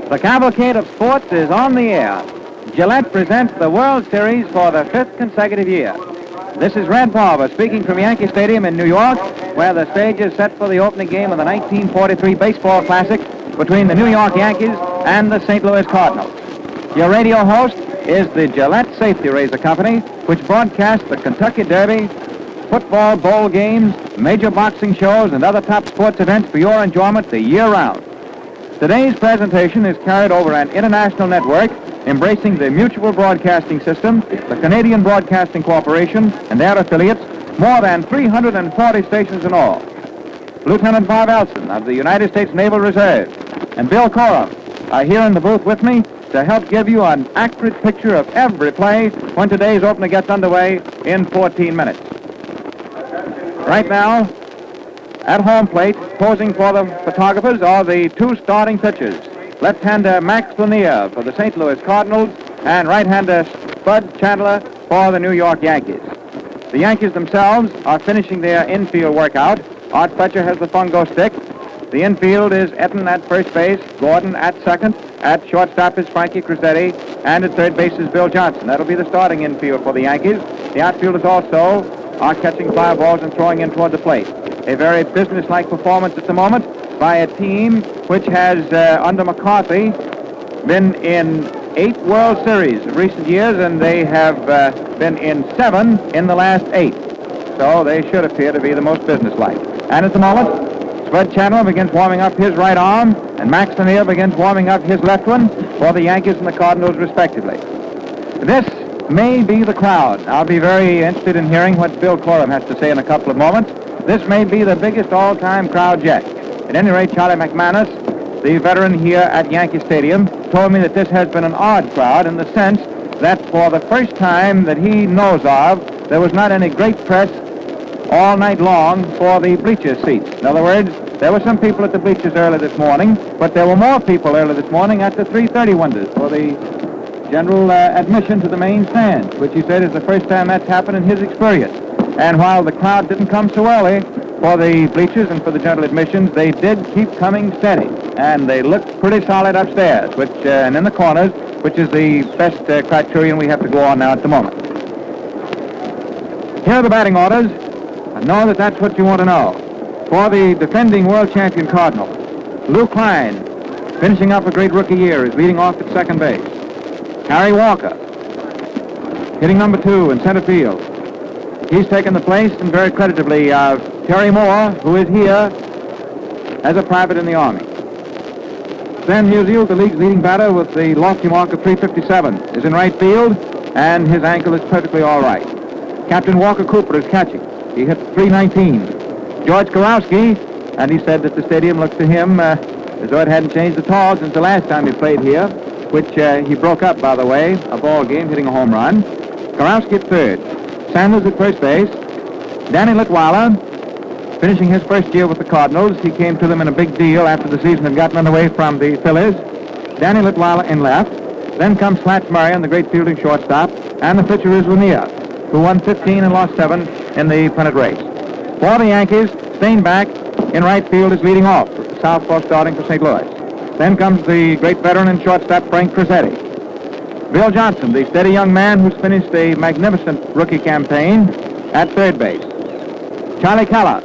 The cavalcade of sports is on the air. Gillette presents the World Series for the 5th consecutive year. This is Red Barber speaking from Yankee Stadium in New York, where the stage is set for the opening game of the 1943 Baseball Classic between the New York Yankees and the St. Louis Cardinals. Your radio host is the Gillette Safety Razor Company, which broadcasts the Kentucky Derby, football bowl games, major boxing shows, and other top sports events for your enjoyment the year round. Today's presentation is carried over an international network embracing the Mutual Broadcasting System, the Canadian Broadcasting Corporation, and their affiliates, more than 340 stations in all. Lieutenant Bob Elson of the United States Naval Reserve and Bill Coram are here in the booth with me to help give you an accurate picture of every play when today's opener gets underway in 14 minutes. Right now, at home plate, posing for the photographers are the two starting pitchers. Left-hander Max Lanier for the St. Louis Cardinals and right-hander Spud Chandler for the New York Yankees. The Yankees themselves are finishing their infield workout. Art Fletcher has the fungo stick. The infield is Etten at first base, Gordon at second. At shortstop is Frankie Crosetti, and at third base is Bill Johnson. That'll be the starting infield for the Yankees. The outfielders also are catching fly balls and throwing in toward the plate. A very business-like performance at the moment by a team which has, under McCarthy, been in 8 World Series in recent years, and they have been in 7 in the last 8. So they should appear to be the most businesslike. And at the moment, Spud Chandler begins warming up his right arm, and Max Lanier begins warming up his left one for the Yankees and the Cardinals, respectively. This may be the crowd. I'll be very interested in hearing what Bill Coram has to say in a couple of moments. This may be the biggest all-time crowd yet. At any rate, Charlie McManus, the veteran here at Yankee Stadium, told me that this has been an odd crowd in the sense that for the first time that he knows of, there was not any great press all night long for the bleachers seats. In other words, there were some people at the bleachers early this morning, but there were more people early this morning at the 3:30 windows for the general admission to the main stand, which he said is the first time that's happened in his experience. And while the crowd didn't come so early for the bleachers and for the general admissions, they did keep coming steady, and they looked pretty solid upstairs, which and in the corners, which is the best criterion we have to go on now at the moment. Here are the batting orders. I know that that's what you want to know. For the defending world champion Cardinals, Lou Klein, finishing up a great rookie year, is leading off at second base. Harry Walker, hitting number 2 in center field. He's taken the place, and very creditably, of Terry Moore, who is here as a private in the Army. Stan Musial, the league's leading batter with the lofty mark of 357, is in right field, and his ankle is perfectly all right. Captain Walker Cooper is catching. He hit 319. George Karowski, and he said that the stadium looks to him as though it hadn't changed at all since the last time he played here, which he broke up, by the way, a ball game, hitting a home run. Karowski at third. Sanders at first base. Danny Litwiler, finishing his first year with the Cardinals. He came to them in a big deal after the season had gotten underway from the Phillies. Danny Litwiler in left. Then comes Slats Marion, the great fielding shortstop, and the pitcher is Lanier, who won 15 and lost 7 in the pennant race. For the Yankees, Steinbach in right field is leading off, with the southpaw starting for St. Louis. Then comes the great veteran and shortstop Frank Crosetti. Bill Johnson, the steady young man who's finished a magnificent rookie campaign, at third base. Charlie Calla,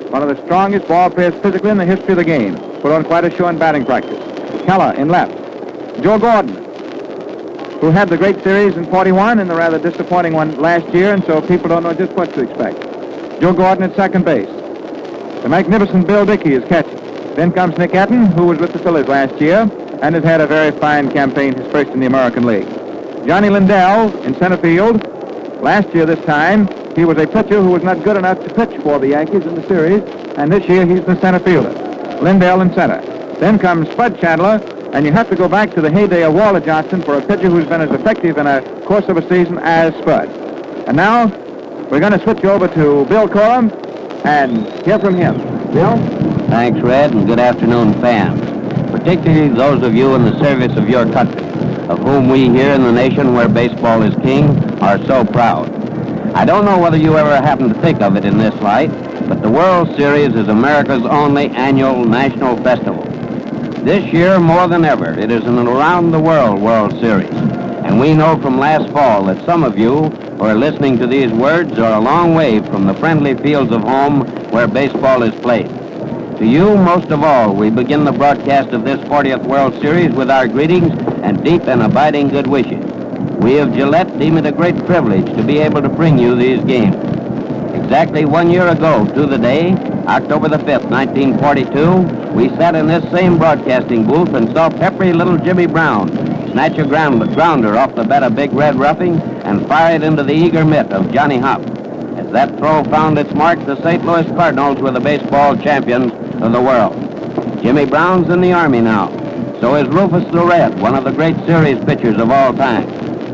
one of the strongest ball players physically in the history of the game, put on quite a show in batting practice. Calla in left. Joe Gordon, who had the great series in 41 and the rather disappointing one last year, and so people don't know just what to expect. Joe Gordon at second base. The magnificent Bill Dickey is catching. Then comes Nick Etten, who was with the Phillies last year and has had a very fine campaign, his first in the American League. Johnny Lindell in center field. Last year this time, he was a pitcher who was not good enough to pitch for the Yankees in the series, and this year he's the center fielder. Lindell in center. Then comes Spud Chandler, and you have to go back to the heyday of Walter Johnson for a pitcher who's been as effective in a course of a season as Spud. And now, we're going to switch over to Bill Coram and hear from him. Bill? Thanks, Red, and good afternoon, fans. Particularly those of you in the service of your country, of whom we here in the nation where baseball is king are so proud. I don't know whether you ever happen to think of it in this light, but the World Series is America's only annual national festival. This year, more than ever, it is an around-the-world World Series. And we know from last fall that some of you who are listening to these words are a long way from the friendly fields of home where baseball is played. To you, most of all, we begin the broadcast of this 40th World Series with our greetings and deep and abiding good wishes. We of Gillette deem it a great privilege to be able to bring you these games. Exactly 1 year ago to the day, October the 5th, 1942, we sat in this same broadcasting booth and saw peppery little Jimmy Brown snatch a grounder off the bat of Big Red Ruffing and fire it into the eager mitt of Johnny Hop. As that throw found its mark, the St. Louis Cardinals were the baseball champions of the world. Jimmy Brown's in the Army now. So is Rufus the Red, one of the great series pitchers of all time.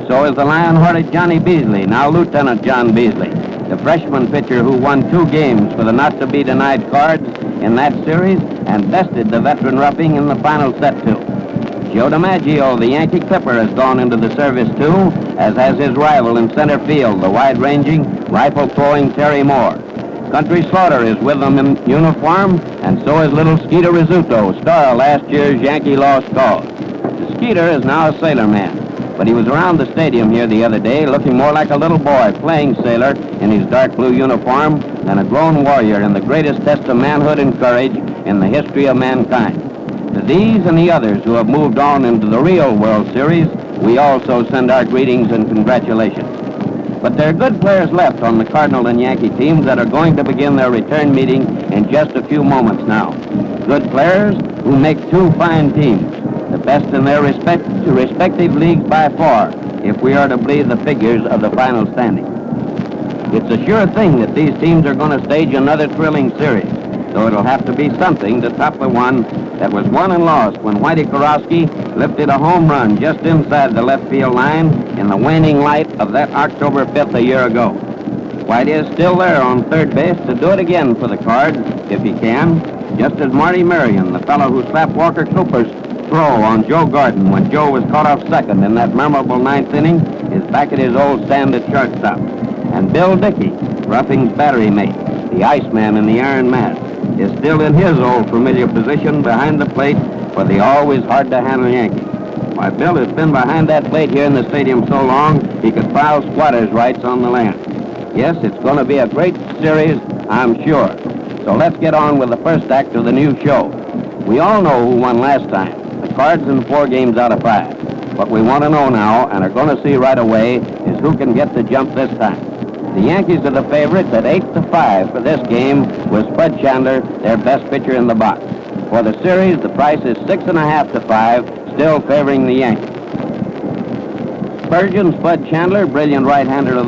So is the lion-hearted Johnny Beasley, now Lieutenant John Beasley, the freshman pitcher who won 2 games for the not-to-be-denied Cards in that series and bested the veteran Ruffing in the final set, too. Joe DiMaggio, the Yankee Clipper, has gone into the service, too, as has his rival in center field, the wide-ranging, rifle-throwing Terry Moore. Country Slaughter is with them in uniform, and so is little Skeeter Rizzuto, star of last year's Yankee Lost Cause. The Skeeter is now a sailor man, but he was around the stadium here the other day looking more like a little boy playing sailor in his dark blue uniform than a grown warrior in the greatest test of manhood and courage in the history of mankind. To these and the others who have moved on into the real World Series, we also send our greetings and congratulations. But there are good players left on the Cardinal and Yankee teams that are going to begin their return meeting in just a few moments now. Good players who make 2 fine teams, the best in their respective leagues by far, if we are to believe the figures of the final standing. It's a sure thing that these teams are going to stage another thrilling series, though it'll have to be something to top the one that was won and lost when Whitey Kurowski lifted a home run just inside the left field line in the waning light of that October 5th a year ago. Whitey is still there on third base to do it again for the Cards, if he can, just as Marty Marion, the fellow who slapped Walker Cooper's throw on Joe Gordon when Joe was caught off second in that memorable 9th inning, is back at his old stand at shortstop. And Bill Dickey, Ruffing's battery mate, the Iceman in the Iron Mask, is still in his old familiar position behind the plate for the always hard-to-handle Yankees. Why, Bill has been behind that plate here in the stadium so long he could file squatters' rights on the land. Yes, it's going to be a great series, I'm sure. So let's get on with the first act of the new show. We all know who won last time. The Cards in 4 games out of 5. What we want to know now, and are going to see right away, is who can get the jump this time. The Yankees are the favorites at 8-5 for this game, with Spud Chandler, their best pitcher in the box. For the series, the price is 6.5-5, still favoring the Yankees. Spurgeon Spud Chandler, brilliant right-hander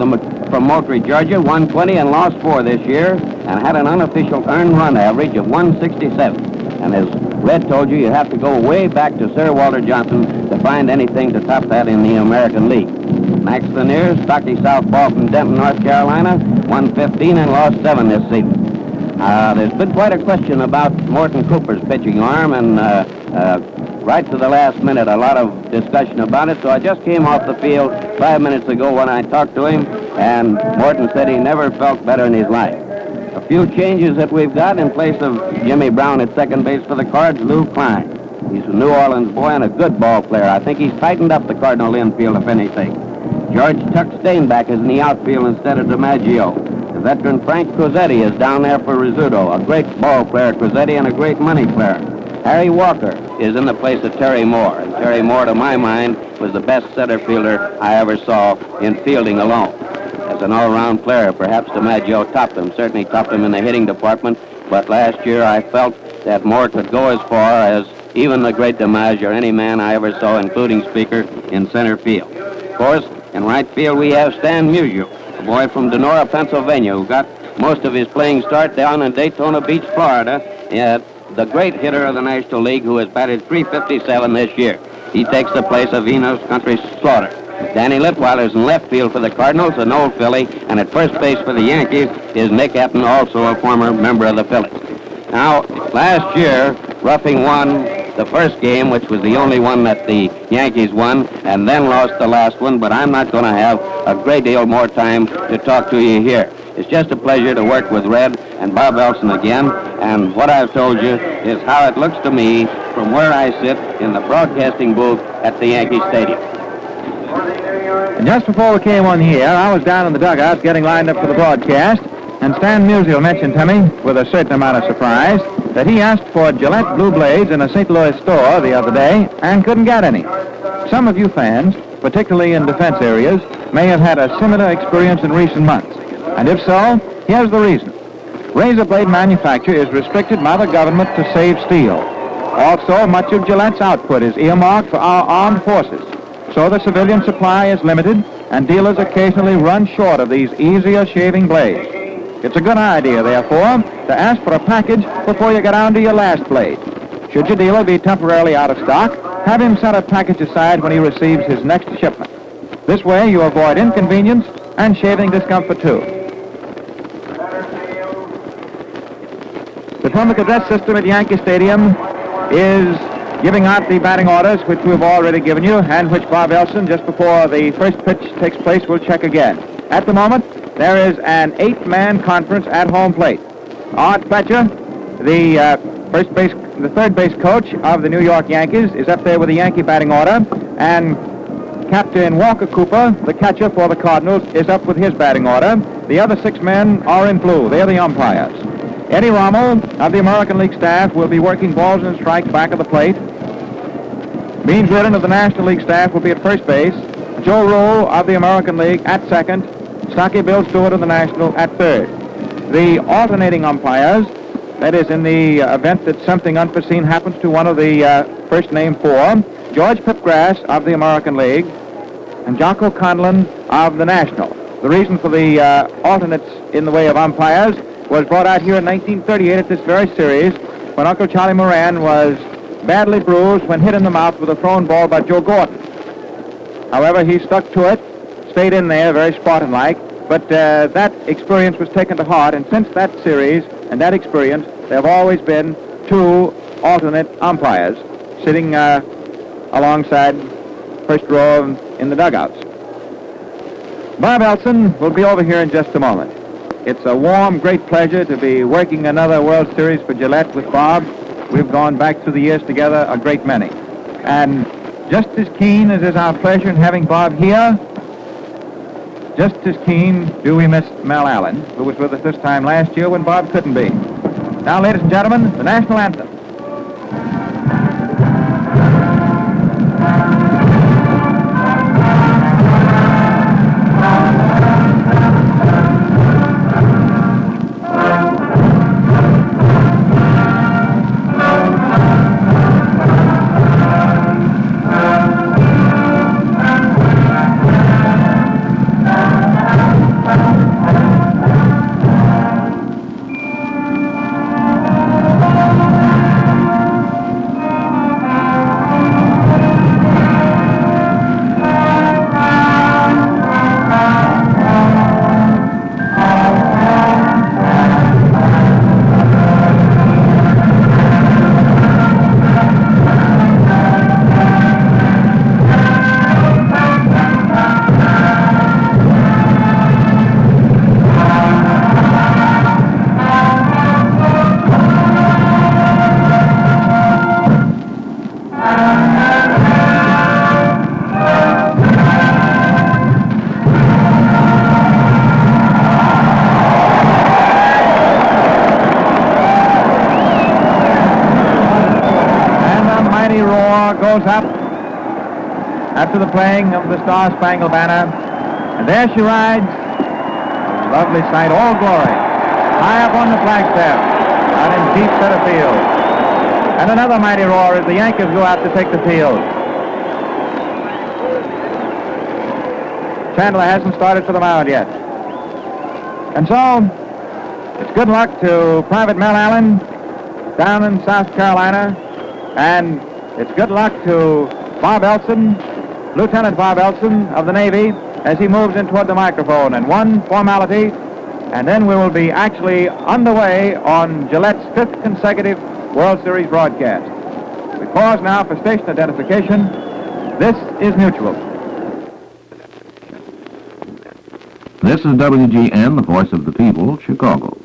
from Moultrie, Georgia, won 20 and lost 4 this year, and had an unofficial earned run average of 167. And as Red told you have to go way back to Sir Walter Johnson to find anything to top that in the American League. Max Lanier, stocky southpaw from Denton, North Carolina, won 15 and lost 7 this season. There's been quite a question about Morton Cooper's pitching arm, and right to the last minute, a lot of discussion about it. So I just came off the field 5 minutes ago when I talked to him, and Morton said he never felt better in his life. A few changes that we've got in place of Jimmy Brown at second base for the Cards, Lou Klein. He's a New Orleans boy and a good ball player. I think he's tightened up the Cardinal infield, if anything. George Tuck Stainback is in the outfield instead of DiMaggio. The veteran Frank Cozzetti is down there for Rizzuto, a great ball player, Cozzetti, and a great money player. Harry Walker is in the place of Terry Moore, and Terry Moore, to my mind, was the best center fielder I ever saw in fielding alone. As an all-around player, perhaps DiMaggio topped him, certainly topped him in the hitting department, but last year I felt that Moore could go as far as even the great DiMaggio or any man I ever saw, including Speaker, in center field. Of course, in right field, we have Stan Musial, a boy from Donora, Pennsylvania, who got most of his playing start down in Daytona Beach, Florida, the great hitter of the National League, who has batted .357 this year. He takes the place of Enos Country Slaughter. Danny Litweiler's in left field for the Cardinals, an old Philly, and at first base for the Yankees is Nick Etten, also a former member of the Phillies. Now, last year, Ruffing won the first game, which was the only one that the Yankees won, and then lost the last one, but I'm not going to have a great deal more time to talk to you here. It's just a pleasure to work with Red and Bob Elson again, and what I've told you is how it looks to me from where I sit in the broadcasting booth at the Yankee Stadium. And just before we came on the air, I was down in the dugout getting lined up for the broadcast, and Stan Musial mentioned to me, with a certain amount of surprise, that he asked for Gillette Blue Blades in a St. Louis store the other day and couldn't get any. Some of you fans, particularly in defense areas, may have had a similar experience in recent months. And if so, here's the reason. Razor blade manufacture is restricted by the government to save steel. Also, much of Gillette's output is earmarked for our armed forces. So the civilian supply is limited, and dealers occasionally run short of these easier shaving blades. It's a good idea, therefore, to ask for a package before you get down to your last blade. Should your dealer be temporarily out of stock, have him set a package aside when he receives his next shipment. This way, you avoid inconvenience and shaving discomfort, too. The Potomac address system at Yankee Stadium is giving out the batting orders, which we've already given you, and which Bob Elson, just before the first pitch takes place, will check again. At the moment, there is an 8-man conference at home plate. Art Fletcher, the third base coach of the New York Yankees, is up there with the Yankee batting order, and Captain Walker Cooper, the catcher for the Cardinals, is up with his batting order. The other 6 men are in blue. They're the umpires. Eddie Rommel of the American League staff will be working balls and strikes back of the plate. Bean Glidden of the National League staff will be at first base. Joe Rule of the American League at second. Stocky Bill Stewart of the National at third. The alternating umpires, that is in the event that something unforeseen happens to one of the first named 4, George Pipgrass of the American League and Jocko Conlon of the National. The reason for the alternates in the way of umpires was brought out here in 1938 at this very series when Uncle Charlie Moran was badly bruised when hit in the mouth with a thrown ball by Joe Gordon. However, he stuck to it, stayed in there, very Spartan-like, but that experience was taken to heart, and since that series and that experience, there have always been 2 alternate umpires sitting alongside first row in the dugouts. Bob Elson will be over here in just a moment. It's a warm, great pleasure to be working another World Series for Gillette with Bob. We've gone back through the years together a great many. And just as keen as is our pleasure in having Bob here, just as keen do we miss Mel Allen, who was with us this time last year when Bob couldn't be. Now, ladies and gentlemen, the national anthem. Goes up after the playing of the Star-Spangled Banner, and there she rides, a lovely sight, all glory, high up on the flagstaff, out in deep center field. And another mighty roar as the Yankees go out to take the field. Chandler hasn't started for the mound yet. And so, it's good luck to Private Mel Allen down in South Carolina, and it's good luck to Bob Elson, Lieutenant Bob Elson of the Navy, as he moves in toward the microphone. And one formality, and then we will be actually underway on Gillette's 5th consecutive World Series broadcast. We pause now for station identification. This is Mutual. This is WGN, the voice of the people, Chicago.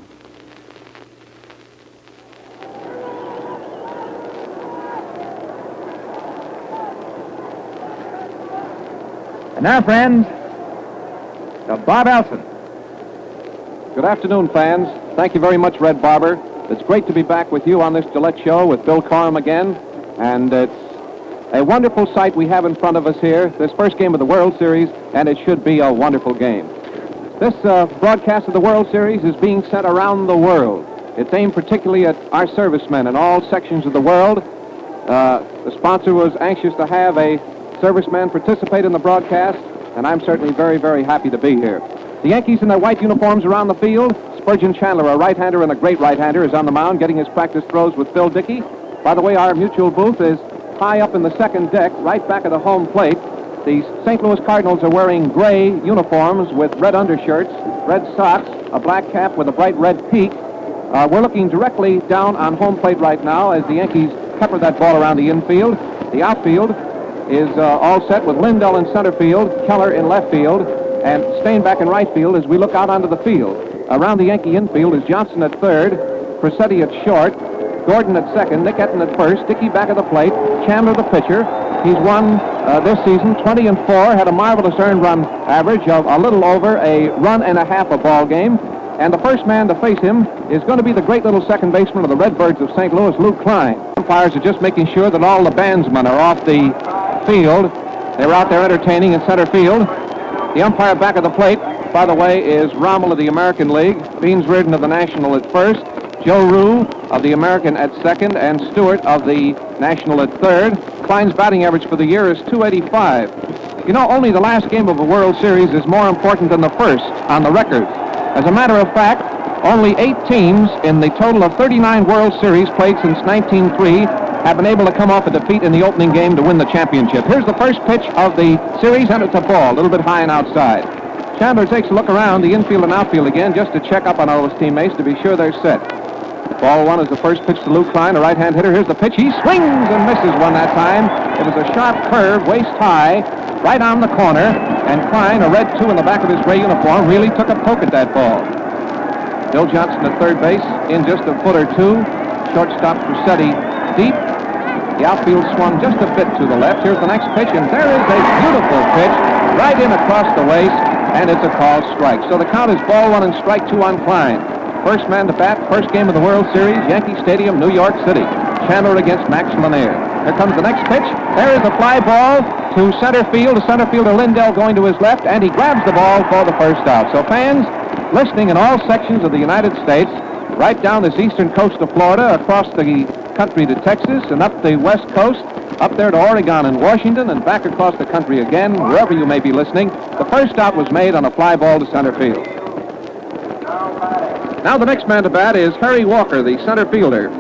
And now, friends, to Bob Elson. Good afternoon, fans. Thank you very much, Red Barber. It's great to be back with you on this Gillette Show with Bill Corum again. And it's a wonderful sight we have in front of us here, this first game of the World Series, and it should be a wonderful game. This broadcast of the World Series is being sent around the world. It's aimed particularly at our servicemen in all sections of the world. The sponsor was anxious to have a serviceman participate in the broadcast, and I'm certainly very, very happy to be here. The Yankees in their white uniforms around the field. Spurgeon Chandler, a right-hander and a great right-hander, is on the mound getting his practice throws with Phil Dickey. By the way, our mutual booth is high up in the second deck, right back of the home plate. The St. Louis Cardinals are wearing gray uniforms with red undershirts, red socks, a black cap with a bright red peak. We're looking directly down on home plate right now as the Yankees pepper that ball around the infield. The outfield is all set with Lindell in center field, Keller in left field, and Steinbach in right field as we look out onto the field. Around the Yankee infield is Johnson at third, Presetti at short, Gordon at second, Nick Etten at first, Dickey back at the plate, Chandler the pitcher. He's won this season 20-4, had a marvelous earned run average of a little over a run and a half a ball game. And the first man to face him is going to be the great little second baseman of the Redbirds of St. Louis, Lou Klein. Umpires are just making sure that all the bandsmen are off the field. They're out there entertaining in center field. The umpire back at the plate, by the way, is Rommel of the American League, Beans Reardon of the National at first, Joe Rue of the American at second, and Stewart of the National at third. Klein's batting average for the year is .285. You know, only the last game of a World Series is more important than the first on the record. As a matter of fact, only 8 teams in the total of 39 World Series played since 1903 have been able to come off a defeat in the opening game to win the championship. Here's the first pitch of the series, and it's a ball, a little bit high and outside. Chandler takes a look around the infield and outfield again just to check up on all his teammates to be sure they're set. Ball one is the first pitch to Lou Klein, a right-hand hitter. Here's the pitch. He swings and misses one that time. It was a sharp curve, waist high, right on the corner, and Klein, a red 2 in the back of his gray uniform, really took a poke at that ball. Bill Johnson at third base, in just a foot or two. Shortstop Presetti deep. The outfield swung just a bit to the left. Here's the next pitch, and there is a beautiful pitch right in across the waist, and it's a called strike. So the count is ball 1 and strike 2 on Klein. First man to bat, first game of the World Series, Yankee Stadium, New York City. Chandler against Max Lanier. Here comes the next pitch. There is a fly ball to center field. The center fielder Lindell going to his left, and he grabs the ball for the first out. So fans listening in all sections of the United States, right down this eastern coast of Florida, across the country to Texas, and up the west coast, up there to Oregon and Washington, and back across the country again, wherever you may be listening, the first out was made on a fly ball to center field. Now the next man to bat is Harry Walker, the center fielder.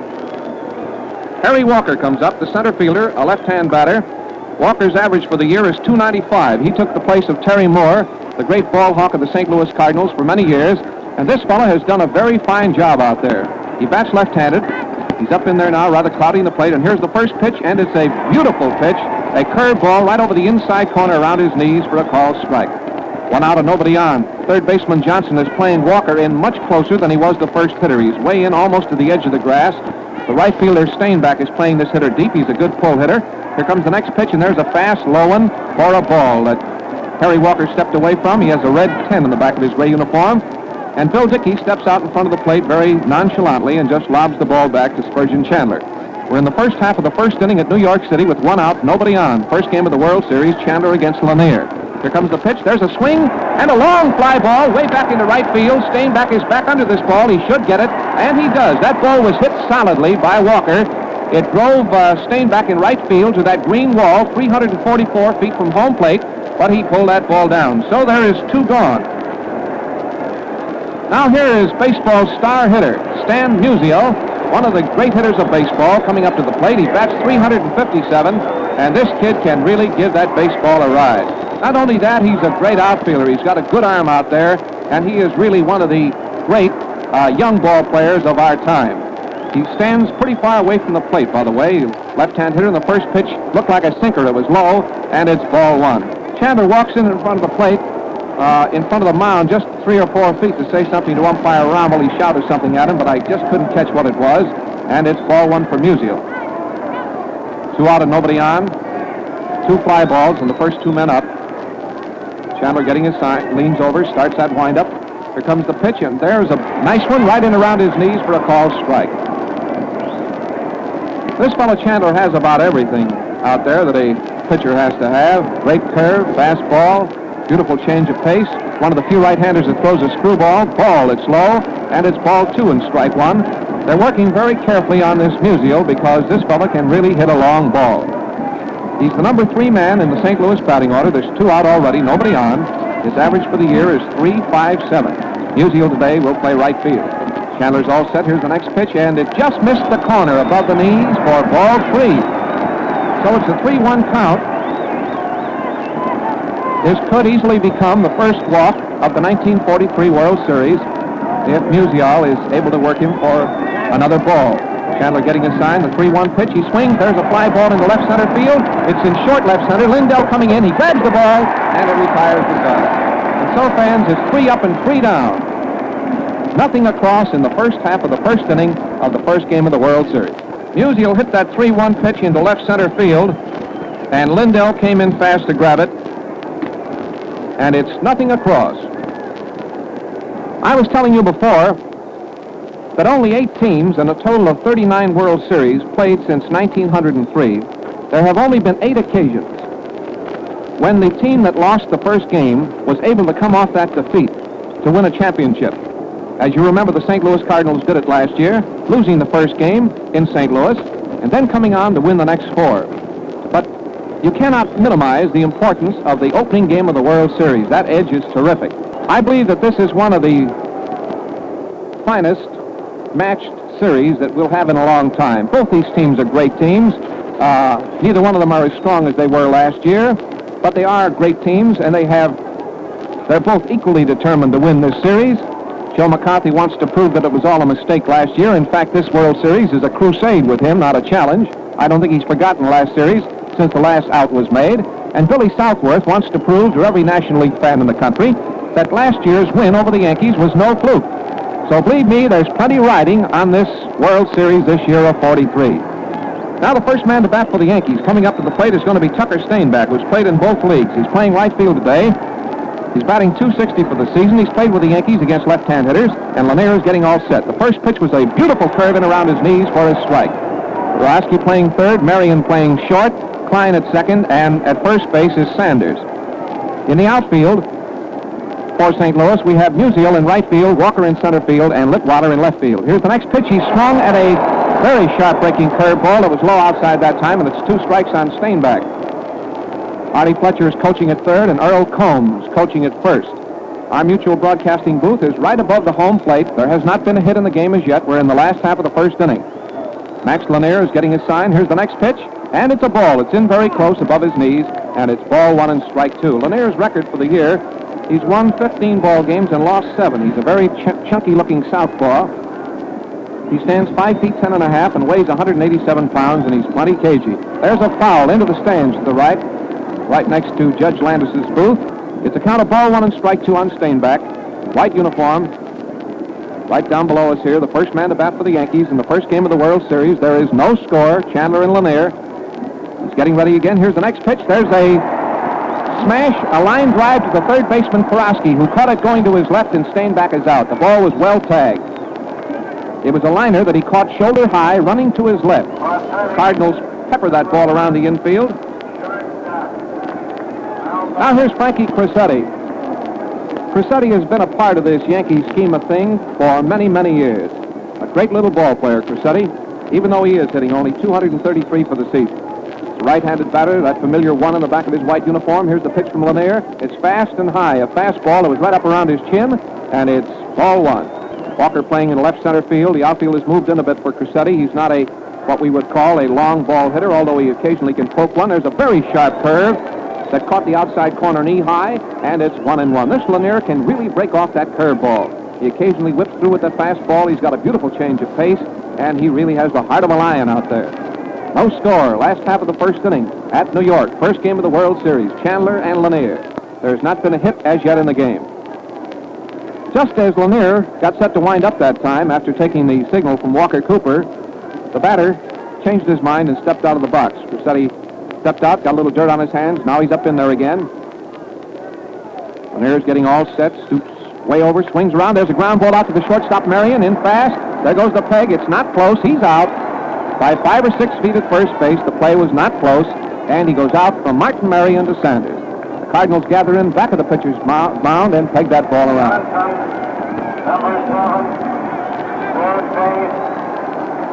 Harry Walker comes up, the center fielder, a left-hand batter. Walker's average for the year is .295. He took the place of Terry Moore, the great ball hawk of the St. Louis Cardinals for many years, and this fellow has done a very fine job out there. He bats left-handed. He's up in there now, rather cloudy in the plate, and here's the first pitch, and it's a beautiful pitch, a curved ball right over the inside corner around his knees for a called strike. 1 out and nobody on. Third baseman Johnson is playing Walker in much closer than he was the first hitter. He's way in almost to the edge of the grass. The right fielder Steinbach is playing this hitter deep. He's a good pull hitter. Here comes the next pitch, and there's a fast, low one for a ball that Harry Walker stepped away from. He has a red 10 in the back of his gray uniform. And Bill Dickey steps out in front of the plate very nonchalantly and just lobs the ball back to Spurgeon Chandler. We're in the first half of the first inning at New York City with 1 out, nobody on. First game of the World Series, Chandler against Lanier. Here comes the pitch. There's a swing and a long fly ball way back into right field. Steinbach is back under this ball. He should get it, and he does. That ball was hit solidly by Walker. It drove Steinbach in right field to that green wall, 344 feet from home plate, but he pulled that ball down. So there is 2 gone. Now here is baseball's star hitter, Stan Musial, one of the great hitters of baseball, coming up to the plate. He bats .357, and this kid can really give that baseball a ride. Not only that, he's a great outfielder. He's got a good arm out there, and he is really one of the great young ball players of our time. He stands pretty far away from the plate, by the way. Left-hand hitter, and the first pitch looked like a sinker. It was low, and it's ball 1. Chandler walks in front of the plate, in front of the mound, just 3 or 4 feet to say something to umpire Rommel. He shouted something at him, but I just couldn't catch what it was, and it's ball 1 for Musial. 2 out and nobody on. 2 fly balls, and the first 2 men up. Chandler getting his sign, leans over, starts that windup. Here comes the pitch, and there's a nice one right in around his knees for a called strike. This fellow Chandler has about everything out there that a pitcher has to have. Great curve, fastball, beautiful change of pace. One of the few right-handers that throws a screwball. Ball, it's low, and it's ball 2 and strike 1. They're working very carefully on this Musial because this fella can really hit a long ball. He's the number 3 man in the St. Louis batting order. There's 2 out already, nobody on. His average for the year is .357. Musial today will play right field. Chandler's all set. Here's the next pitch, and it just missed the corner above the knees for ball 3. So it's a 3-1 count. This could easily become the first walk of the 1943 World Series if Musial is able to work him for another ball. Chandler getting a sign, the 3-1 pitch. He swings. There's a fly ball into left center field. It's in short left center. Lindell coming in. He grabs the ball, and it retires the side. And so, fans, it's 3 up and 3 down. Nothing across in the first half of the first inning of the first game of the World Series. Musial hit that 3-1 pitch into left center field, and Lindell came in fast to grab it. And it's nothing across. I was telling you before that only 8 teams in a total of 39 World Series played since 1903. There have only been 8 occasions when the team that lost the first game was able to come off that defeat to win a championship. As you remember, the St. Louis Cardinals did it last year, losing the first game in St. Louis, and then coming on to win the next 4. But you cannot minimize the importance of the opening game of the World Series. That edge is terrific. I believe that this is one of the finest matched series that we'll have in a long time. Both these teams are great teams. Neither one of them are as strong as they were last year, but they are great teams, and they're both equally determined to win this series. Joe McCarthy wants to prove that it was all a mistake last year. In fact, this World Series is a crusade with him, not a challenge. I don't think he's forgotten last series since the last out was made. And Billy Southworth wants to prove to every National League fan in the country that last year's win over the Yankees was no fluke. So believe me, there's plenty riding on this World Series this year of 43. Now the first man to bat for the Yankees coming up to the plate is going to be Tucker Stainback, who's played in both leagues. He's playing right field today. He's batting .260 for the season. He's played with the Yankees against left-hand hitters, and Lanier is getting all set. The first pitch was a beautiful curve in around his knees for his strike. Rosky playing third, Marion playing short, Klein at second, and at first base is Sanders. In the outfield for St. Louis, we have Musial in right field, Walker in center field, and Litwater in left field. Here's the next pitch. He swung at a very sharp-breaking curveball. It was low outside that time, and it's 2 strikes on Stainback. Artie Fletcher is coaching at third, and Earl Combs coaching at first. Our mutual broadcasting booth is right above the home plate. There has not been a hit in the game as yet. We're in the last half of the first inning. Max Lanier is getting his sign. Here's the next pitch, and it's a ball. It's in very close above his knees, and it's ball 1 and strike 2. Lanier's record for the year, he's won 15 ball games and lost 7. He's a very chunky-looking southpaw. He stands 5 feet 10 and a half and weighs 187 pounds, and he's plenty cagey. There's a foul into the stands to the right next to Judge Landis's booth. It's a count of ball 1 and strike 2 on Stainback. White uniform. Right down below us here, the first man to bat for the Yankees in the first game of the World Series. There is no score. Chandler and Lanier. He's getting ready again. Here's the next pitch. There's a smash, a line drive to the third baseman, Karosky, who caught it going to his left, and Stainback is out. The ball was well tagged. It was a liner that he caught shoulder high, running to his left. Cardinals pepper that ball around the infield. Now here's Frankie Crissetti. Crissetti has been a part of this Yankee scheme of things for many, many years. A great little ball player, Crissetti, even though he is hitting only 233 for the season. It's a right-handed batter, that familiar 1 on the back of his white uniform. Here's the pitch from Lanier. It's fast and high, a fastball that was right up around his chin, and it's ball 1. Walker playing in left center field. The outfield has moved in a bit for Crissetti. He's not what we would call a long ball hitter, although he occasionally can poke one. There's a very sharp curve that caught the outside corner knee high, and it's 1-1. This Lanier can really break off that curveball. He occasionally whips through with that fastball. He's got a beautiful change of pace, and he really has the heart of a lion out there. No score. Last half of the first inning at New York. First game of the World Series. Chandler and Lanier. There's not been a hit as yet in the game. Just as Lanier got set to wind up that time after taking the signal from Walker Cooper, the batter changed his mind and stepped out of the box. Crissetti stepped out, got a little dirt on his hands. Now he's up in there again. Lanier's getting all set, stoops way over, swings around. There's a ground ball out to the shortstop, Marion, in fast. There goes the peg. It's not close. He's out by 5 or 6 feet at first base. The play was not close, and he goes out from Martin Marion to Sanders. The Cardinals gather in back of the pitcher's mound and peg that ball around.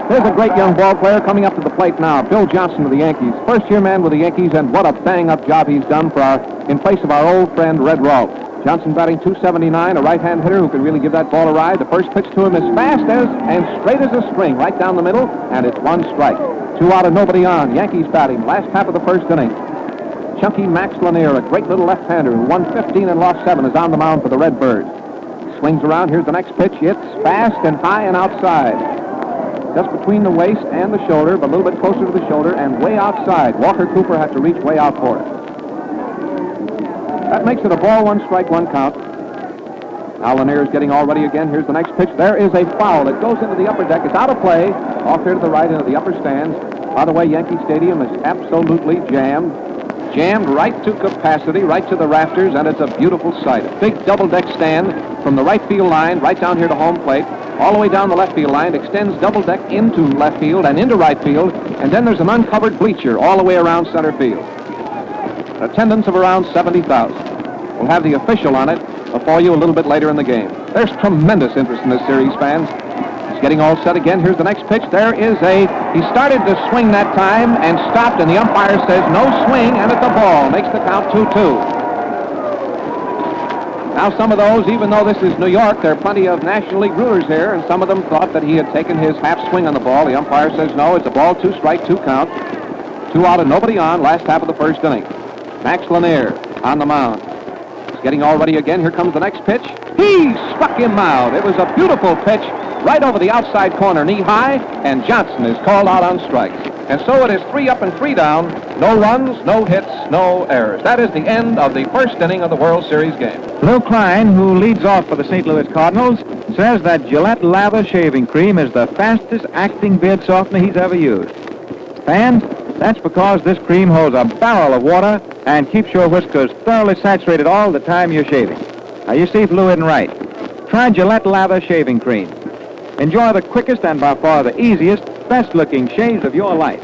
There's a great young ball player coming up to the plate now, Bill Johnson of the Yankees. First-year man with the Yankees, and what a bang-up job he's done in place of our old friend Red Rolfe. Johnson batting .279, a right-hand hitter who can really give that ball a ride. The first pitch to him is fast and straight as a string, right down the middle, and it's one strike. 2 out and nobody on. Yankees batting, last half of the first inning. Chunky Max Lanier, a great little left-hander who won 15 and lost 7, is on the mound for the Redbirds. He swings around. Here's the next pitch. It's fast and high and outside. Just between the waist and the shoulder, but a little bit closer to the shoulder and way outside. Walker Cooper had to reach way out for it. That makes it a ball, 1 strike, 1 count. Now Lanier is getting all ready again. Here's the next pitch. There is a foul. It goes into the upper deck. It's out of play. Off here to the right into the upper stands. By the way, Yankee Stadium is absolutely jammed. Jammed right to capacity, right to the rafters, and it's a beautiful sight. A big double-deck stand from the right field line right down here to home plate, all the way down the left field line, extends double-deck into left field and into right field, and then there's an uncovered bleacher all the way around center field. An attendance of around 70,000. We'll have the official on it for you a little bit later in the game. There's tremendous interest in this series, fans. He's getting all set again. Here's the next pitch. He started to swing that time and stopped, and the umpire says no swing, and it's a ball. Makes the count 2-2. Now some of those, even though this is New York, there are plenty of National League rulers here, and some of them thought that he had taken his half swing on the ball. The umpire says no, it's a ball, 2 strike, 2 count. 2 out and nobody on, last half of the first inning. Max Lanier on the mound. He's getting all ready again. Here comes the next pitch. He struck him out. It was a beautiful pitch right over the outside corner, knee high, and Johnson is called out on strikes. And so it is 3 up and 3 down. No runs, no hits, no errors. That is the end of the first inning of the World Series game. Lou Klein, who leads off for the St. Louis Cardinals, says that Gillette Lather Shaving Cream is the fastest acting beard softener he's ever used. Fans, that's because this cream holds a barrel of water and keeps your whiskers thoroughly saturated all the time you're shaving. Now, you see if Lou isn't right. Try Gillette Lather Shaving Cream. Enjoy the quickest and by far the easiest, best-looking shaves of your life.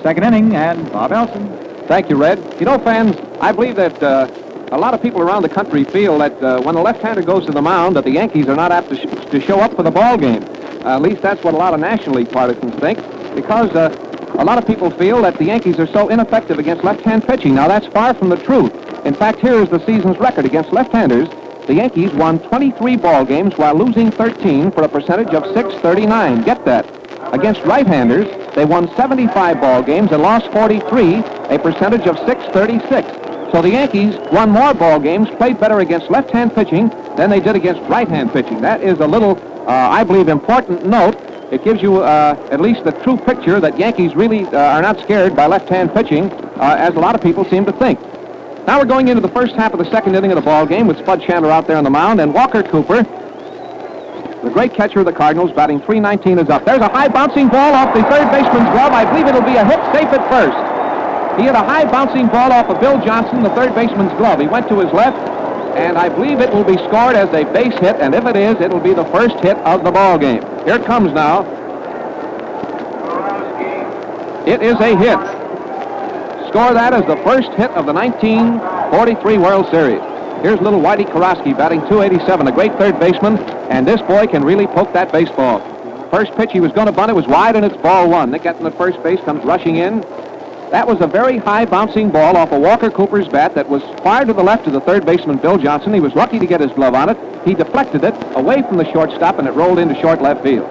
Second inning, and Bob Elson. Thank you, Red. You know, fans, I believe that a lot of people around the country feel that when a left-hander goes to the mound, that the Yankees are not apt to show up for the ball game. At least that's what a lot of National League partisans think, because a lot of people feel that the Yankees are so ineffective against left-hand pitching. Now, that's far from the truth. In fact, here is the season's record against left-handers. The Yankees won 23 ball games while losing 13 for a percentage of .639. Get that. Against right-handers, they won 75 ball games and lost 43, a percentage of .636. So the Yankees won more ball games, played better against left-hand pitching than they did against right-hand pitching. That is a little, I believe, important note. It gives you at least the true picture that Yankees really are not scared by left-hand pitching, as a lot of people seem to think. Now we're going into the first half of the second inning of the ball game with Spud Chandler out there on the mound, and Walker Cooper, the great catcher of the Cardinals, batting .319 is up. There's a high bouncing ball off the third baseman's glove. I believe it'll be a hit, safe at first. He had a high bouncing ball off of Bill Johnson, the third baseman's glove. He went to his left, and I believe it will be scored as a base hit, and if it is, it'll be the first hit of the ball game. Here it comes now. It is a hit. Score that as the first hit of the 1943 World Series. Here's little Whitey Karofsky batting .287, a great third baseman, and this boy can really poke that baseball. First pitch he was going to bunt, it was wide, and it's ball 1. Nick Etten at first base comes rushing in. That was a very high bouncing ball off of Walker Cooper's bat that was fired to the left of the third baseman, Bill Johnson. He was lucky to get his glove on it. He deflected it away from the shortstop, and it rolled into short left field.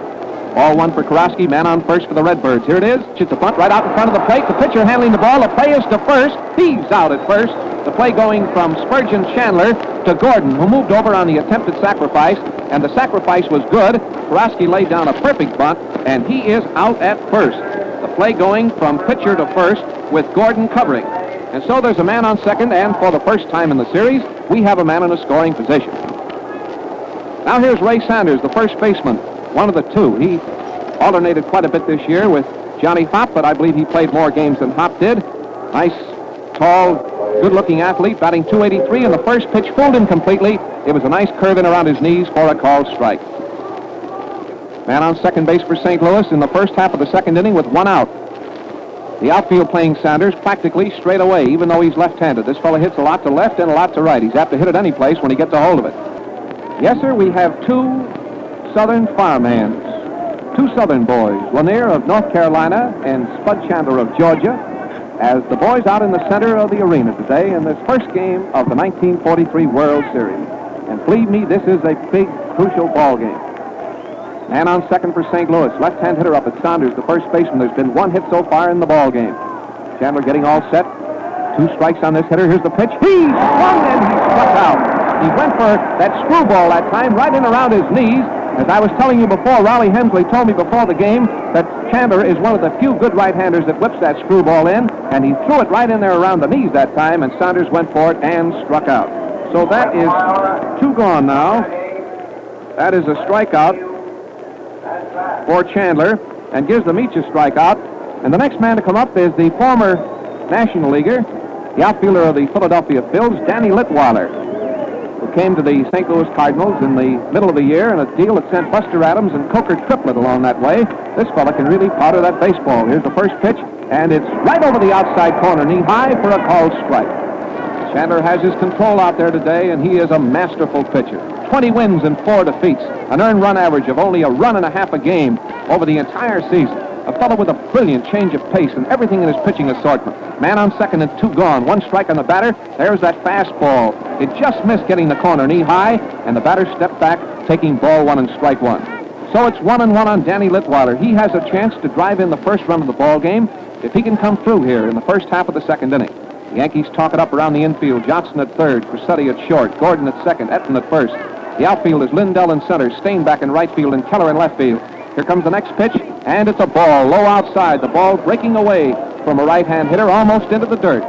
Ball 1 for Karofsky, man on first for the Redbirds. Here it is. It's a bunt right out in front of the plate. The pitcher handling the ball. The play is to first. He's out at first. The play going from Spurgeon Chandler to Gordon, who moved over on the attempted sacrifice, and the sacrifice was good. Karofsky laid down a perfect bunt, and he is out at first. The play going from pitcher to first with Gordon covering. And so there's a man on second, and for the first time in the series, we have a man in a scoring position. Now here's Ray Sanders, the first baseman. One of the two. He alternated quite a bit this year with Johnny Hopp, but I believe he played more games than Hopp did. Nice tall, good-looking athlete, batting .283, and the first pitch fooled him completely. It was a nice curve in around his knees for a called strike. Man on second base for St. Louis in the first half of the second inning with one out. The outfield playing Sanders practically straight away, even though he's left-handed. This fellow hits a lot to left and a lot to right. He's apt to hit it any place when he gets a hold of it. Yes, sir, we have two Southern farmhands, two Southern boys, Lanier of North Carolina and Spud Chandler of Georgia, as the boys out in the center of the arena today in this first game of the 1943 World Series. And believe me, this is a big, crucial ball game. Man on second for St. Louis. Left-hand hitter up at Saunders, the first baseman. There's been one hit so far in the ball game. Chandler getting all set. 2 strikes on this hitter. Here's the pitch. He swung and he struck out. He went for that screwball that time right in around his knees. As I was telling you before, Raleigh Hemsley told me before the game that Chandler is one of the few good right-handers that whips that screwball in, and he threw it right in there around the knees that time, and Saunders went for it and struck out. So that is 2 gone now. That is a strikeout for Chandler, and gives them each a strikeout. And the next man to come up is the former National Leaguer, the outfielder of the Philadelphia Phils, Danny Litwiler, who came to the St. Louis Cardinals in the middle of the year in a deal that sent Buster Adams and Coker Triplett along that way. This fella can really powder that baseball. Here's the first pitch, and it's right over the outside corner, knee high for a called strike. Chandler has his control out there today, and he is a masterful pitcher. 20 wins and 4 defeats, an earned run average of only a run and a half a game over the entire season. A fellow with a brilliant change of pace and everything in his pitching assortment. Man on second and 2 gone. 1 strike on the batter. There's that fastball. It just missed getting the corner knee high, and the batter stepped back, taking ball 1 and strike 1. So it's 1-1 on Danny Litwiler. He has a chance to drive in the first run of the ball game if he can come through here in the first half of the second inning. The Yankees talk it up around the infield. Johnson at third, Cressetti at short, Gordon at second, Etten at first. The outfield is Lindell in center, Stainback in right field, and Keller in left field. Here comes the next pitch, and it's a ball low outside. The ball breaking away from a right-hand hitter almost into the dirt.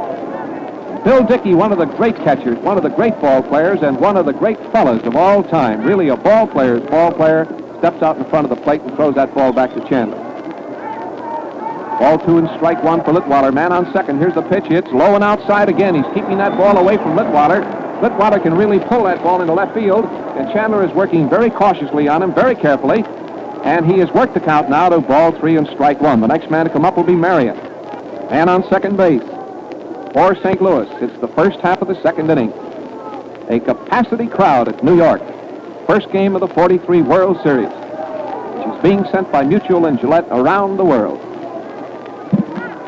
Bill Dickey, one of the great catchers, one of the great ball players, and one of the great fellas of all time. Really a ball player's ball player, steps out in front of the plate and throws that ball back to Chandler. Ball 2 and strike 1 for Litwiler. Man on second. Here's the pitch. It's low and outside again. He's keeping that ball away from Litwiler. Litwiler can really pull that ball into left field, and Chandler is working very cautiously on him, very carefully, and he has worked the count now to ball 3 and strike 1. The next man to come up will be Marion. Man on second base for St. Louis. It's the first half of the second inning. A capacity crowd at New York. First game of the 43 World Series, which is being sent by Mutual and Gillette around the world.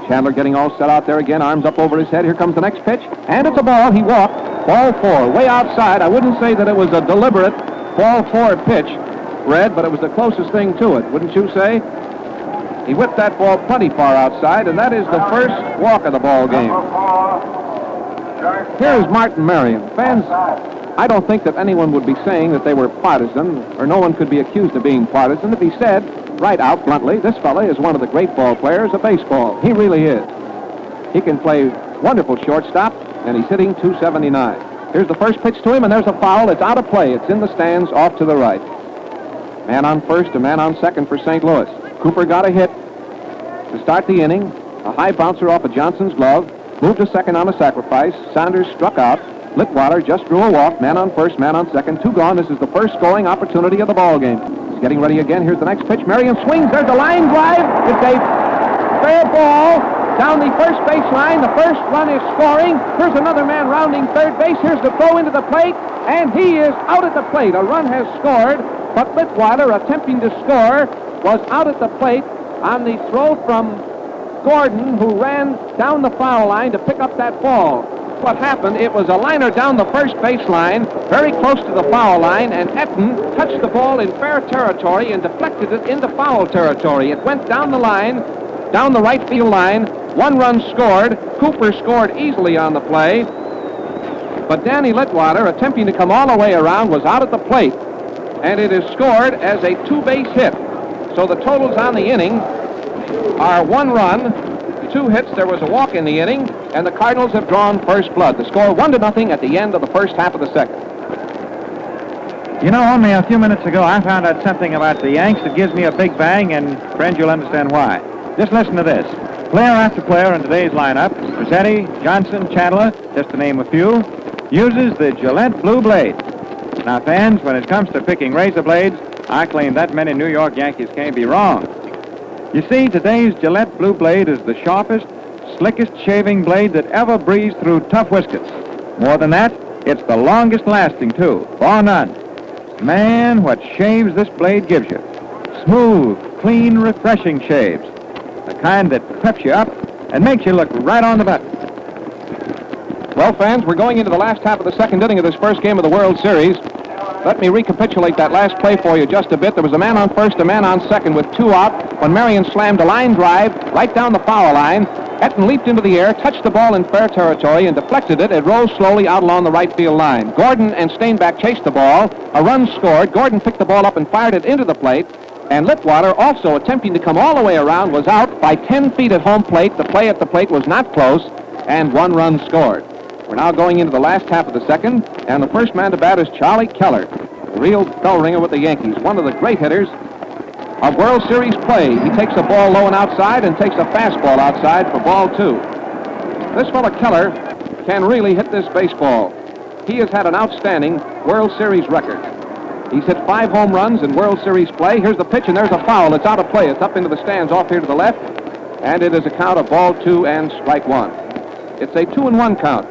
Chandler getting all set out there again, arms up over his head. Here comes the next pitch, and it's a ball. He walked. Ball 4, way outside. I wouldn't say that it was a deliberate ball 4 pitch, Red, but it was the closest thing to it, wouldn't you say? He whipped that ball plenty far outside, and that is the first walk of the ball game. Here's Martin Marion. Fans, I don't think that anyone would be saying that they were partisan, or no one could be accused of being partisan if he said, right out bluntly, this fella is one of the great ball players of baseball. He really is. He can play wonderful shortstop, and he's hitting .279. Here's the first pitch to him, and there's a foul. It's out of play. It's in the stands off to the right. Man on first, a man on second for St. Louis. Cooper got a hit to start the inning. A high bouncer off of Johnson's glove. Moved to second on a sacrifice. Saunders struck out. Litwiler just drew a walk. Man on first, man on second. 2 gone. This is the first scoring opportunity of the ball game. He's getting ready again. Here's the next pitch. Marion swings. There's a line drive. It's a fair ball down the first base line. The first run is scoring. Here's another man rounding third base. Here's the throw into the plate, and he is out at the plate. A run has scored, but Litwiler, attempting to score, was out at the plate on the throw from Gordon, who ran down the foul line to pick up that ball. What happened, it was a liner down the first baseline, very close to the foul line, and Etten touched the ball in fair territory and deflected it into foul territory. It went down the line, down the right field line. 1 run scored. Cooper scored easily on the play, but Danny Litwiler, attempting to come all the way around, was out at the plate, and it is scored as a 2-base hit. So the totals on the inning are 1 run, 2 hits. There was a walk in the inning, and the Cardinals have drawn first blood. The score 1-0 at the end of the first half of the second. You know, only a few minutes ago, I found out something about the Yanks that gives me a big bang, and friends, you'll understand why. Just listen to this. Player after player in today's lineup, Rossetti, Johnson, Chandler, just to name a few, uses the Gillette Blue Blade. Now, fans, when it comes to picking razor blades, I claim that many New York Yankees can't be wrong. You see, today's Gillette Blue Blade is the sharpest, slickest shaving blade that ever breezed through tough whiskers. More than that, it's the longest lasting, too, bar none. Man, what shaves this blade gives you. Smooth, clean, refreshing shaves. The kind that preps you up and makes you look right on the button. Well, fans, we're going into the last half of the second inning of this first game of the World Series. Let me recapitulate that last play for you just a bit. There was a man on first, a man on second with 2 out when Marion slammed a line drive right down the foul line. Etten leaped into the air, touched the ball in fair territory, and deflected it. It rolled slowly out along the right field line. Gordon and Steinbach chased the ball. A run scored. Gordon picked the ball up and fired it into the plate. And Littwater, also attempting to come all the way around, was out by 10 feet at home plate. The play at the plate was not close, and 1 run scored. We're now going into the last half of the second, and the first man to bat is Charlie Keller, the real bell ringer with the Yankees, one of the great hitters of World Series play. He takes a ball low and outside and takes a fastball outside for ball 2. This fella Keller can really hit this baseball. He has had an outstanding World Series record. He's hit 5 home runs in World Series play. Here's the pitch, and there's a foul. It's out of play. It's up into the stands off here to the left, and it is a count of ball 2 and strike 1. It's a 2-1 count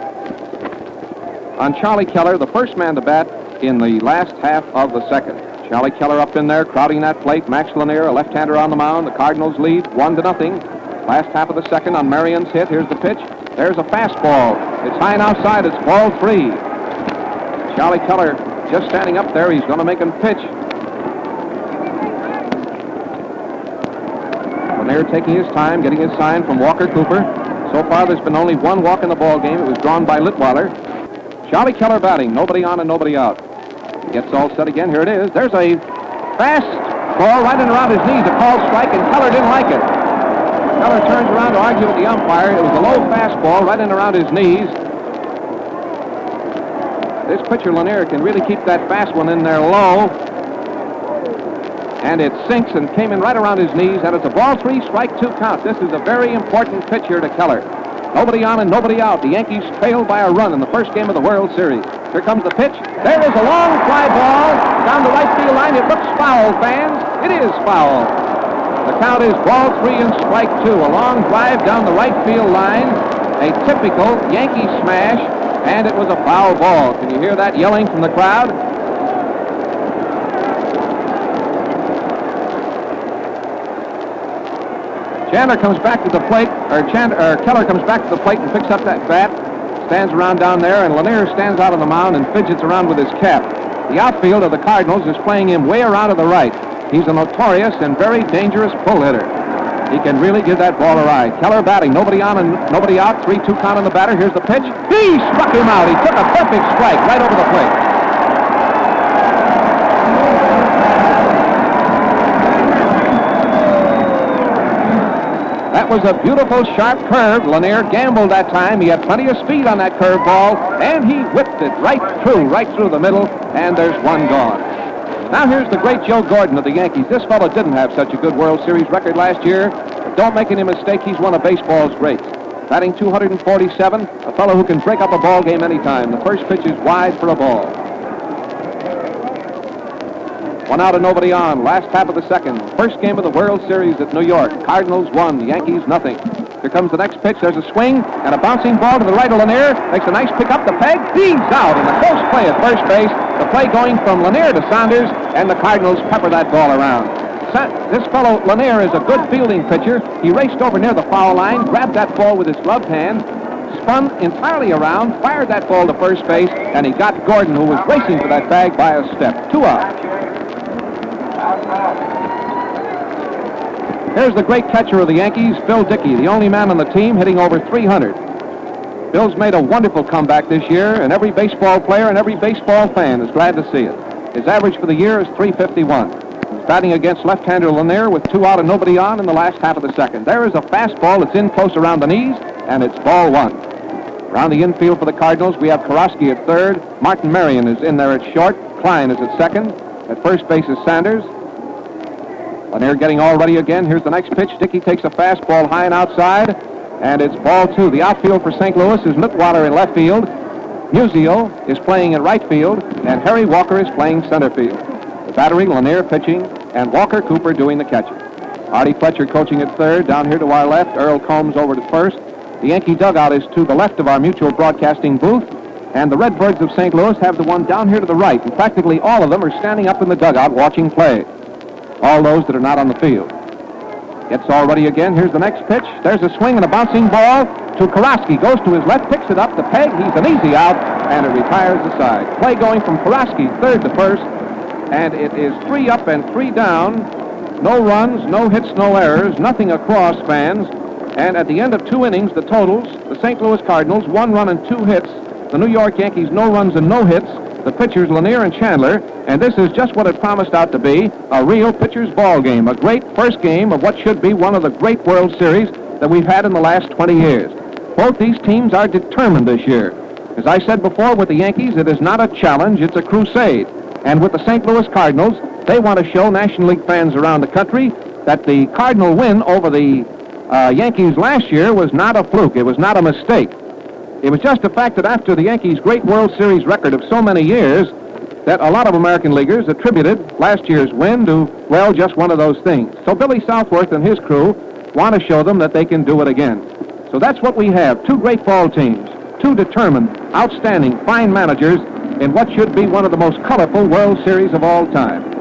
on Charlie Keller, the first man to bat in the last half of the second. Charlie Keller up in there, crowding that plate. Max Lanier, a left-hander on the mound. The Cardinals lead 1-0. Last half of the second on Marion's hit. Here's the pitch. There's a fastball. It's high and outside. It's ball 3. Charlie Keller just standing up there. He's going to make him pitch. Lanier taking his time, getting his sign from Walker Cooper. So far, there's been only 1 walk in the ball game. It was drawn by Littwater. Charlie Keller batting. Nobody on and nobody out. Gets all set again. Here it is. There's a fast ball right in around his knees. A called strike, and Keller didn't like it. Keller turns around to argue with the umpire. It was a low fastball right in around his knees. This pitcher, Lanier, can really keep that fast one in there low. And it sinks and came in right around his knees, and it's a ball 3, strike 2 count. This is a very important pitch here to Keller. Nobody on and nobody out. The Yankees trailed by a run in the first game of the World Series. Here comes the pitch. There is a long fly ball down the right field line. It looks foul, fans. It is foul. The count is ball 3 and strike 2. A long drive down the right field line. A typical Yankee smash, and it was a foul ball. Can you hear that yelling from the crowd? Chandler comes back to the plate, Keller comes back to the plate and picks up that bat, stands around down there, and Lanier stands out on the mound and fidgets around with his cap. The outfield of the Cardinals is playing him way around to the right. He's a notorious and very dangerous pull hitter. He can really give that ball a ride. Keller batting, nobody on and nobody out, 3-2 count on the batter. Here's the pitch. He struck him out. He took a perfect strike right over the plate. That was a beautiful, sharp curve. Lanier gambled that time. He had plenty of speed on that curve ball, and he whipped it right through the middle, and there's 1 gone. Now here's the great Joe Gordon of the Yankees. This fellow didn't have such a good World Series record last year, but don't make any mistake, he's one of baseball's greats. Batting 247, a fellow who can break up a ball game anytime. The first pitch is wide for a ball. 1 out and nobody on. Last half of the second. First game of the World Series at New York. Cardinals 1, the Yankees nothing. Here comes the next pitch. There's a swing and a bouncing ball to the right of Lanier. Makes a nice pick up the peg. He's out in the close play at first base. The play going from Lanier to Saunders, and the Cardinals pepper that ball around. This fellow Lanier is a good fielding pitcher. He raced over near the foul line, grabbed that ball with his gloved hand, spun entirely around, fired that ball to first base, and he got Gordon, who was racing for that bag, by a step. 2 out. Here's the great catcher of the Yankees, Phil Dickey, the only man on the team hitting over 300. Phil's made a wonderful comeback this year, and every baseball player and every baseball fan is glad to see it. His average for the year is .351. He's batting against left-hander Lanier with 2 out and nobody on in the last half of the second. There is a fastball that's in close around the knees, and it's ball 1. Around the infield for the Cardinals, we have Karofsky at third. Martin Marion is in there at short. Klein is at second. At first base is Sanders. Lanier getting all ready again. Here's the next pitch. Dickey takes a fastball high and outside, and it's ball two. The outfield for St. Louis is Mittwater in left field. Musial is playing in right field, and Harry Walker is playing center field. The battery, Lanier pitching, and Walker Cooper doing the catching. Artie Fletcher coaching at third. Down here to our left, Earl Combs over to first. The Yankee dugout is to the left of our mutual broadcasting booth, and the Redbirds of St. Louis have the one down here to the right, and practically all of them are standing up in the dugout watching play. All those that are not on the field. Gets all ready again. Here's the next pitch. There's a swing and a bouncing ball to Karofsky. Goes to his left, picks it up to Peg. He's an easy out, and it retires the side. Play going from Karofsky, third to first, and it is 3 up and 3 down. No runs, no hits, no errors, nothing across, fans. And at the end of 2 innings, the totals, the St. Louis Cardinals, 1 run and 2 hits. The New York Yankees, no runs and no hits. The pitchers, Lanier and Chandler, and this is just what it promised out to be, a real pitcher's ball game, a great first game of what should be one of the great World Series that we've had in the last 20 years. Both these teams are determined this year. As I said before, with the Yankees, it is not a challenge, it's a crusade. And with the St. Louis Cardinals, they want to show National League fans around the country that the Cardinal win over the Yankees last year was not a fluke, it was not a mistake. It was just the fact that after the Yankees' great World Series record of so many years, that a lot of American leaguers attributed last year's win to, well, just one of those things. So Billy Southworth and his crew want to show them that they can do it again. So that's what we have, 2 great ball teams, 2 determined, outstanding, fine managers in what should be one of the most colorful World Series of all time.